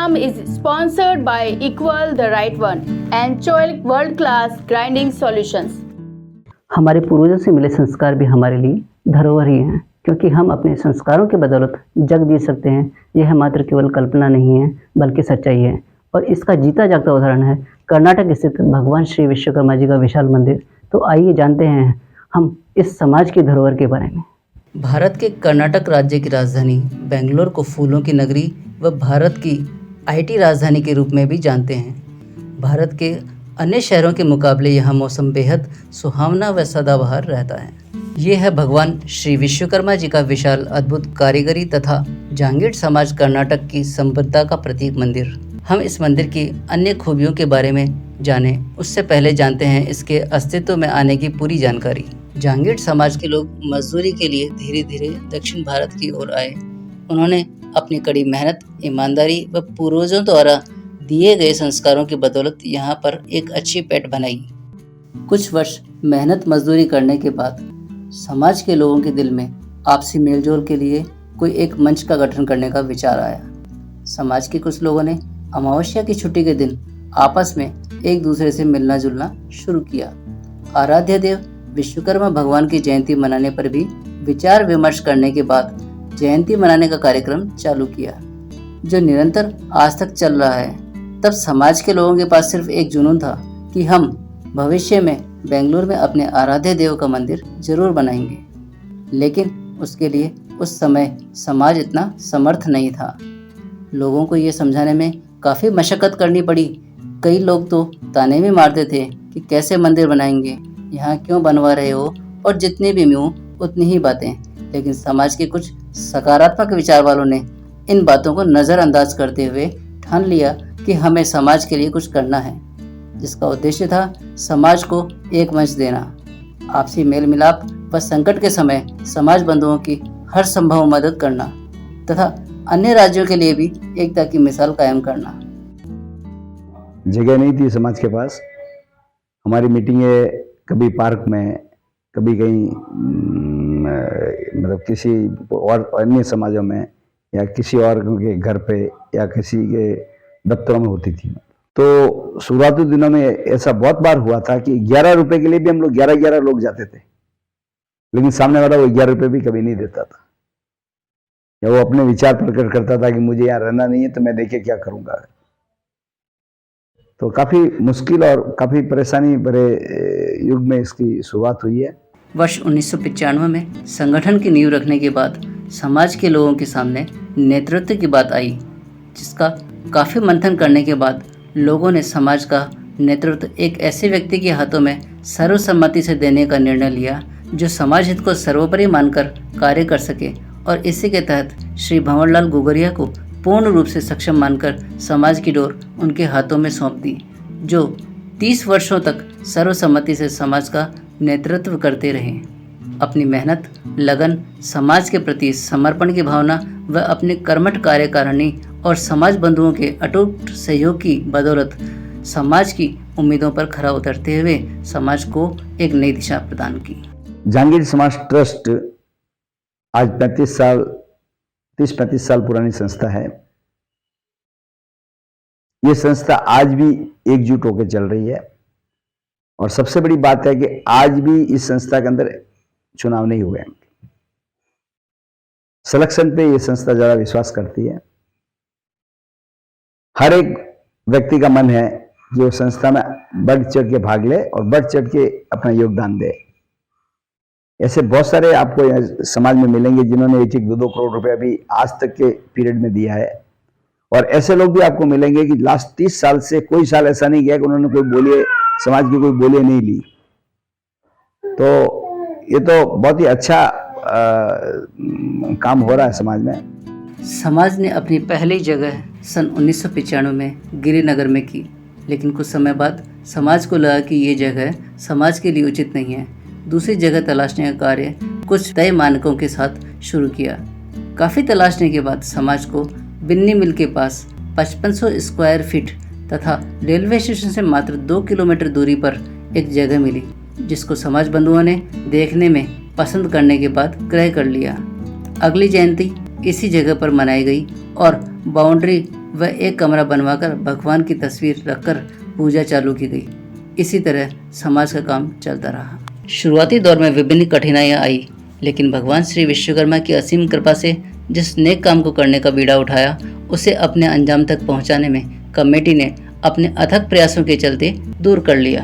program is sponsored by Equal the Right One and Choilik World Class Grinding Solutions. हमारे पूर्वजों से मिले संस्कार भी हमारे लिए धरोहर ही हैं, क्योंकि हम अपने संस्कारों की बदौलत जग जी सकते हैं। यह मात्र केवल कल्पना नहीं है, बल्कि सच्चाई है। और इसका जीता जागता उदाहरण है कर्नाटक स्थित भगवान श्री विश्वकर्मा जी का विशाल मंदिर। तो आइए जानते हैं हम इस समाज की धरोहर के बारे में। भारत के कर्नाटक राज्य की राजधानी बेंगलोर को फूलों की नगरी व भारत की आईटी राजधानी के रूप में भी जानते हैं। भारत के अन्य शहरों के मुकाबले यहाँ मौसम बेहद सुहावना व सदाबहार रहता है। ये है भगवान श्री विश्वकर्मा जी का विशाल अद्भुत कारीगरी तथा जांगीड़ समाज कर्नाटक की संपन्नता का प्रतीक मंदिर। हम इस मंदिर की अन्य खूबियों के बारे में जाने उससे पहले जानते हैं इसके अस्तित्व में आने की पूरी जानकारी। जांगीड़ समाज के लोग मजदूरी के लिए धीरे धीरे दक्षिण भारत की ओर आए। उन्होंने अपनी कड़ी मेहनत, ईमानदारी व पूर्वजों द्वारा दिए गए संस्कारों की बदौलत यहाँ पर एक अच्छी पैठ बनाई। कुछ वर्ष मेहनत मजदूरी करने के बाद समाज के लोगों के दिल में आपसी मेलजोल के लिए कोई एक मंच का गठन करने का विचार आया। समाज के कुछ लोगों ने अमावस्या की छुट्टी के दिन आपस में एक दूसरे से मिलना जुलना शुरू किया। आराध्य देव विश्वकर्मा भगवान की जयंती मनाने पर भी विचार विमर्श करने के बाद जयंती मनाने का कार्यक्रम चालू किया, जो निरंतर आज तक चल रहा है। तब समाज के लोगों के पास सिर्फ एक जुनून था कि हम भविष्य में बेंगलुरु में अपने आराध्य देव का मंदिर जरूर बनाएंगे, लेकिन उसके लिए उस समय समाज इतना समर्थ नहीं था। लोगों को ये समझाने में काफ़ी मशक्क़त करनी पड़ी। कई लोग तो ताने भी मारते थे कि कैसे मंदिर बनाएंगे, यहाँ क्यों बनवा रहे हो, और जितनी भी मुँह उतनी ही बातें। लेकिन समाज के कुछ सकारात्मक विचार वालों ने इन बातों को नज़रअंदाज करते हुए ठान लिया कि हमें समाज के लिए कुछ करना है, जिसका उद्देश्य था समाज को एक मंच देना, आपसी मेल मिलाप व संकट के समय समाज बंधुओं की हर संभव मदद करना तथा अन्य राज्यों के लिए भी एकता की मिसाल कायम करना। जगह नहीं थी समाज के पास। हमारी मीटिंगें कभी पार्क में, कभी कहीं मतलब किसी और अन्य समाजों में या किसी और के घर पे या किसी के दफ्तरों में होती थी। तो शुरुआती दिनों में ऐसा बहुत बार हुआ था कि 11 रुपए के लिए भी हम लोग 11 लोग जाते थे, लेकिन सामने वाला वो 11 रुपए भी कभी नहीं देता था, या वो अपने विचार प्रकट करता था कि मुझे यहाँ रहना नहीं है तो मैं देखे क्या करूँगा। तो काफ़ी मुश्किल और काफ़ी परेशानी भरे युग में इसकी शुरुआत हुई है। वर्ष 1995 में संगठन की नींव रखने के बाद समाज के लोगों के सामने नेतृत्व की बात आई, जिसका काफ़ी मंथन करने के बाद लोगों ने समाज का नेतृत्व एक ऐसे व्यक्ति के हाथों में सर्वसम्मति से देने का निर्णय लिया जो समाज हित को सर्वोपरि मानकर कार्य कर सके। और इसी के तहत श्री भंवरलाल गुगरिया को पूर्ण रूप से सक्षम मानकर समाज की डोर उनके हाथों में सौंप दी, जो 30 वर्षों तक सर्वसम्मति से समाज का नेतृत्व करते रहे। अपनी मेहनत, लगन, समाज के प्रति समर्पण की भावना व अपने कर्मठ कार्यकारिणी और समाज बंधुओं के अटूट सहयोग की बदौलत समाज की उम्मीदों पर खरा उतरते हुए समाज को एक नई दिशा प्रदान की। जांगीड़ समाज ट्रस्ट आज 30-35 साल पुरानी संस्था है। ये संस्था आज भी एकजुट होकर चल रही है, और सबसे बड़ी बात है कि आज भी इस संस्था के अंदर चुनाव नहीं हुए हैं। सिलेक्शन पे ये संस्था ज्यादा विश्वास करती है। हर एक व्यक्ति का मन है कि वो संस्था में बढ़ चढ़ के भाग ले और बढ़ चढ़ के अपना योगदान दे। ऐसे बहुत सारे आपको समाज में मिलेंगे जिन्होंने 1-2 करोड़ रुपए अभी आज तक के पीरियड में दिया है, और ऐसे लोग भी आपको मिलेंगे कि लास्ट 30 साल से कोई साल ऐसा नहीं गया कि उन्होंने कोई बोलिए समाज की कोई बोलिए नहीं ली। तो ये तो बहुत ही अच्छा काम हो रहा है समाज में। समाज ने अपनी पहली जगह सन 1995 में गिरिनगर में की, लेकिन कुछ समय बाद समाज को लगा कि ये जगह समाज के लिए उचित नहीं है। दूसरी जगह तलाशने का कार्य कुछ तय मानकों के साथ शुरू किया। काफ़ी तलाशने के बाद समाज को बिन्नी मिल के पास 5500 स्क्वायर फीट तथा रेलवे स्टेशन से मात्र 2 किलोमीटर दूरी पर एक जगह मिली, जिसको समाज बंधुओं ने देखने में पसंद करने के बाद क्रय कर लिया। अगली जयंती इसी जगह पर मनाई गई और बाउंड्री व एक कमरा बनवाकर भगवान की तस्वीर रखकर पूजा चालू की गई। इसी तरह समाज का काम चलता रहा। शुरुआती दौर में विभिन्न कठिनाइयाँ आई, लेकिन भगवान श्री विश्वकर्मा की असीम कृपा से जिस नेक काम को करने का बीड़ा उठाया, उसे अपने अंजाम तक पहुंचाने में कमेटी ने अपने अथक प्रयासों के चलते दूर कर लिया।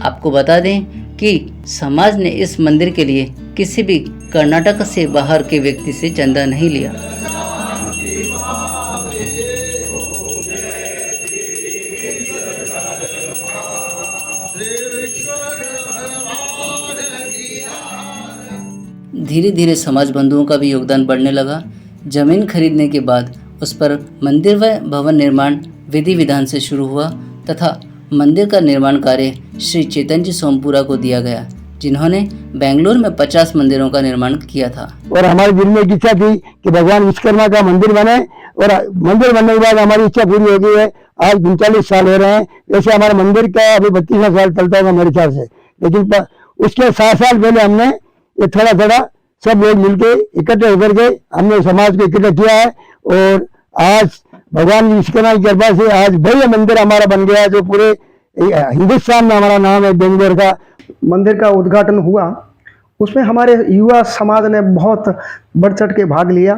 आपको बता दें कि समाज ने इस मंदिर के लिए किसी भी कर्नाटक से बाहर के व्यक्ति से चंदा नहीं लिया। धीरे धीरे समाज बंधुओं का भी योगदान बढ़ने लगा। जमीन खरीदने के बाद उस पर मंदिर व भवन निर्माण विधि विधान से शुरू हुआ तथा मंदिर का निर्माण कार्य श्री चेतन जी सोमपुरा को दिया गया, जिन्होंने बेंगलुरु में 50 मंदिरों का निर्माण किया था। और हमारे दिल में एक इच्छा थी कि भगवान विश्वकर्मा का मंदिर बने, और मंदिर बनने के बाद हमारी इच्छा पूरी हो गई है। आज 39 साल हो रहे हैं। वैसे हमारे मंदिर का अभी 32वां साल चलता होगा मेरे ख्याल से, लेकिन उसके 7 साल पहले हमने ये थोड़ा थोड़ा सब लोग मिलके इकट्ठे होकर के हमने समाज को इकट्ठा किया है, और आज भगवान विश्वकर्मा की कृपा से आज भव्य मंदिर हमारा बन गया है, जो पूरे हिंदुस्तान में हमारा नाम है। बेंगलोर का मंदिर का उद्घाटन हुआ, उसमें हमारे युवा समाज ने बहुत बढ़ चढ़ के भाग लिया,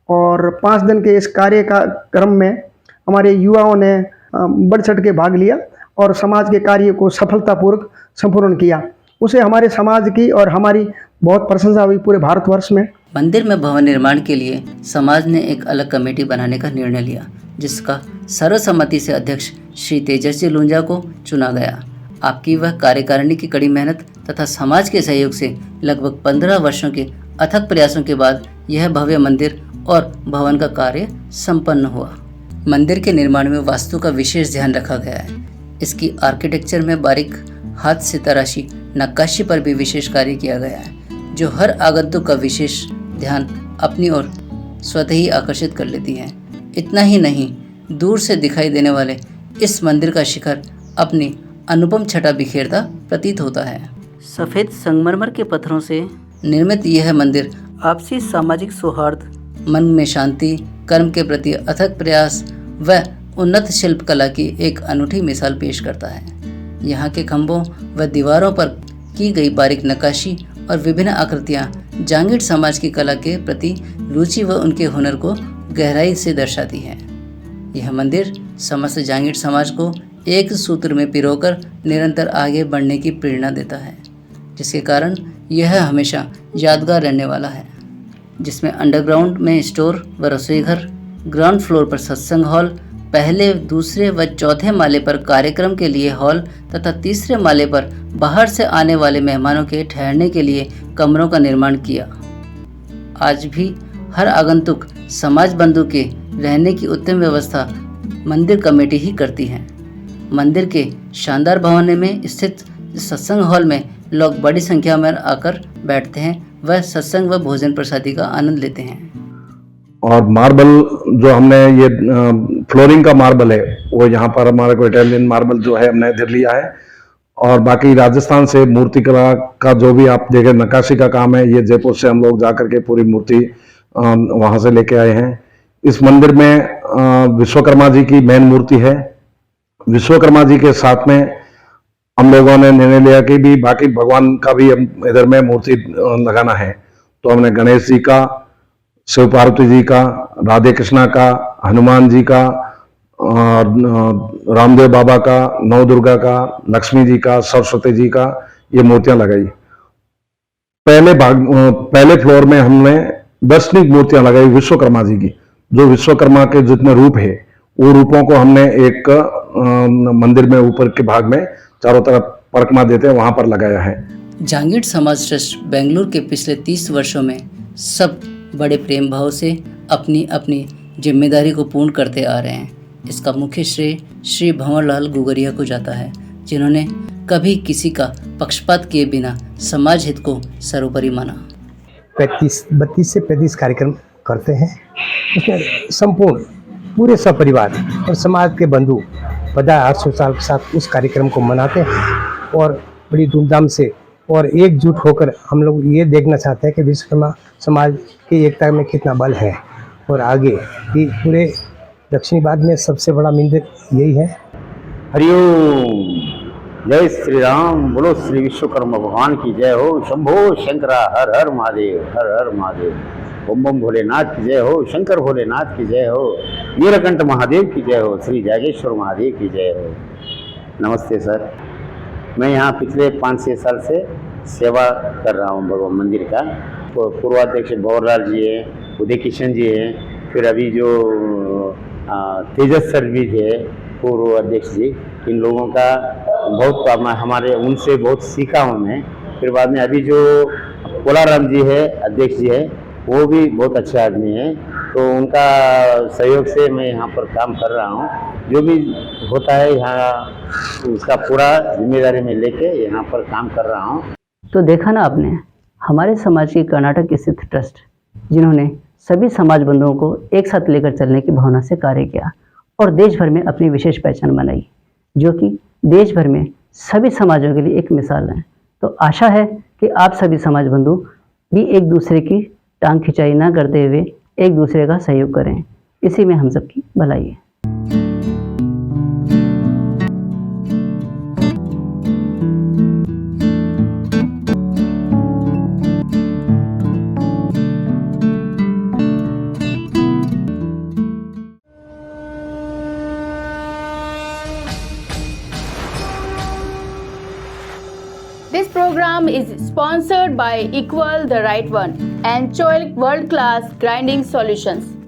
और 5 दिन के इस कार्य का क्रम में हमारे युवाओं ने बढ़ चढ़ के भाग लिया और समाज के कार्य को सफलतापूर्वक संपूर्ण किया। उसे हमारे समाज की और हमारी बहुत प्रशंसा हुई पूरे भारतवर्ष में। मंदिर में भवन निर्माण के लिए समाज ने एक अलग कमेटी बनाने का निर्णय लिया, जिसका सर्वसम्मति से अध्यक्ष श्री तेजस्वी लुंजा को चुना गया। आपकी वह कार्यकारिणी की कड़ी मेहनत तथा समाज के सहयोग से लगभग 15 वर्षों के अथक प्रयासों के बाद यह भव्य मंदिर और भवन का कार्य संपन्न हुआ। मंदिर के निर्माण में वास्तु का विशेष ध्यान रखा गया है। इसकी आर्किटेक्चर में बारीक हाथ से तराशी नक्काशी पर भी विशेष कार्य किया गया है, जो हर आगंतुक का विशेष ध्यान अपनी ओर स्वतः ही आकर्षित कर लेती है। इतना ही नहीं, दूर से दिखाई देने वाले इस मंदिर का शिखर अपनी अनुपम छटा बिखेरता प्रतीत होता है। सफ़ेद संगमरमर के पत्थरों से निर्मित यह मंदिर आपसी सामाजिक सौहार्द, मन में शांति, कर्म के प्रति अथक प्रयास व उन्नत शिल्पकला की एक अनूठी मिसाल पेश करता है। यहाँ के खंभों व दीवारों पर की गई बारीक नक्काशी और विभिन्न आकृतियाँ जांगीड़ समाज की कला के प्रति रुचि व उनके हुनर को गहराई से दर्शाती हैं। यह मंदिर समस्त जांगीड़ समाज को एक सूत्र में पिरोकर निरंतर आगे बढ़ने की प्रेरणा देता है, जिसके कारण यह हमेशा यादगार रहने वाला है। जिसमें अंडरग्राउंड में स्टोर व रसोई घर, ग्राउंड फ्लोर पर सत्संग हॉल, पहले, दूसरे व चौथे माले पर कार्यक्रम के लिए हॉल तथा तीसरे माले पर बाहर से आने वाले मेहमानों के ठहरने के लिए कमरों का निर्माण किया। आज भी हर आगंतुक समाज बंधु के रहने की उत्तम व्यवस्था मंदिर कमेटी ही करती है। मंदिर के शानदार भवन में स्थित सत्संग हॉल में लोग बड़ी संख्या में आकर बैठते हैं, वह सत्संग व भोजन प्रसादी का आनंद लेते हैं। और मार्बल जो हमने ये फ्लोरिंग का मार्बल है, वो यहाँ पर हमारे को इटालियन मार्बल जो है हमने इधर लिया है। और बाकी राजस्थान से मूर्तिकला का जो भी आप देखें नक्काशी का काम है, ये जयपुर से हम लोग जाकर के पूरी मूर्ति वहाँ से लेके आए हैं। इस मंदिर में विश्वकर्मा जी की मेन मूर्ति है। विश्वकर्मा जी के साथ में हम लोगों ने निर्णय लिया कि भी बाकी भगवान का भी इधर में मूर्ति लगाना है, तो हमने गणेश जी का, शिव पार्वती जी का, राधे कृष्णा का, हनुमान जी का, रामदेव बाबा का, नव दुर्गा का, लक्ष्मी जी का, सरस्वती जी का, ये मूर्तियां लगाई। पहले फ्लोर में हमने दर्शनिक मूर्तियां लगाई विश्वकर्मा जी की। जो विश्वकर्मा के जितने रूप है, वो रूपों को हमने एक मंदिर में ऊपर के भाग में चारों तरफ परिक्रमा देते हैं, वहां पर लगाया है। जांगीड़ समाज ट्रस्ट बेंगलुरु के पिछले 30 वर्षों में सब बड़े प्रेम भाव से अपनी अपनी जिम्मेदारी को पूर्ण करते आ रहे हैं। इसका मुख्य श्रेय श्री भंवरलाल गुगरिया को जाता है, जिन्होंने कभी किसी का पक्षपात किए बिना समाज हित को सर्वोपरि माना। 32 से 35 कार्यक्रम करते हैं। उसमें संपूर्ण पूरे सपरिवार और समाज के बंधु बधाई हर्षोल्लास के साथ उस कार्यक्रम को मनाते हैं और बड़ी धूमधाम से और एकजुट होकर हम लोग ये देखना चाहते हैं कि विश्वकर्मा समाज की एकता में कितना बल है और आगे भी पूरे दक्षिणी भारत में सबसे बड़ा मंदिर यही है। हरिओम, जय श्री राम, बोलो श्री विश्वकर्मा भगवान की जय हो। शंभो शंकरा, हर हर महादेव, हर हर महादेव। ओम बम भोलेनाथ की जय हो, शंकर भोलेनाथ की जय हो, नीलकंठ महादेव की जय हो, श्री जागेश्वर महादेव की जय हो। नमस्ते सर, मैं यहाँ पिछले 5-6 साल से सेवा कर रहा हूँ भगवान मंदिर का। पूर्वाध्यक्ष भंवरलाल जी हैं, उदय किशन जी हैं, फिर अभी जो तेजस सर भी है पूर्व अध्यक्ष जी, इन लोगों का बहुत हमारे उनसे बहुत सीखा हूँ मैं। फिर बाद में अभी जो कोलाराम जी है अध्यक्ष जी है, वो भी बहुत अच्छे आदमी हैं, तो उनका सहयोग से मैं यहाँ पर काम कर रहा हूँ। जो भी होता है यहाँ उसका पूरा जिम्मेदारी में लेके यहाँ पर काम कर रहा हूँ। तो देखा ना आपने, हमारे समाज की कर्नाटक स्थित ट्रस्ट जिन्होंने सभी समाज बंधुओं को एक साथ लेकर चलने की भावना से कार्य किया और देश भर में अपनी विशेष पहचान बनाई, जो कि देश भर में सभी समाजों के लिए एक मिसाल है। तो आशा है कि आप सभी समाज बंधु भी एक दूसरे की टांग खिंचाई ना करते हुए एक दूसरे का सहयोग करें, इसी में हम सबकी भलाई है। This program is sponsored by Equal the Right One and Choilik World Class Grinding Solutions.